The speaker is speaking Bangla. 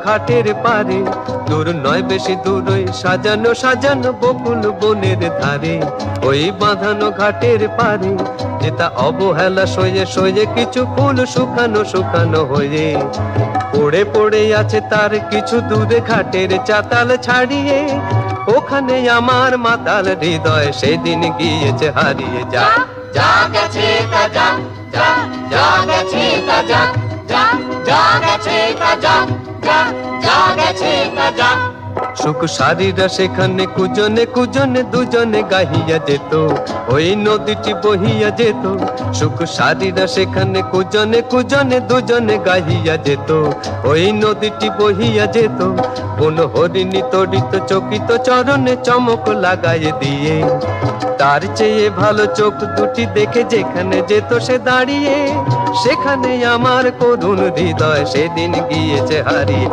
ঘাটের পারে দূর নয় বেশি দূর ওই সাজানো সাজানো বকুল বনের ধারে, ওই বাঁধানো ঘাটের পারে যেটা অবহেলা সয়ে সয়ে কিছু ফুল শুকানো শুকানো হয়ে পড়ে পড়ে আছে তার কিছু দূরে ঘাটের চাতাল ছাড়িয়ে। ওখানে আমার মাতাল হৃদয় সেদিন গিয়েছে হারিয়ে। যা যা গেছে তা যা, যা যা গেছে তা যা, যা যা গেছে তা যা, যা যা গেছে তা যা। সুখ সারিরা সেখানে কুজনে কুজনে দুজনে গাহিয়া যেত, ওই নদীটি বহিয়া যেত। সুখ সারিরা সেখানে কুজনে কুজনে দুজনে গাহিয়া যেত, ওই নদীটি বহিয়া যেত। কোন হরিণী তড়িত চকিত চরণে চমক লাগাইয়ে দিয়ে, তার চেয়ে ভালো চোখ দুটি দেখে যেখানে যেত সে দাঁড়িয়ে। সেখানে আমার করুণ হৃদয় সেদিন গিয়েছে হারিয়ে।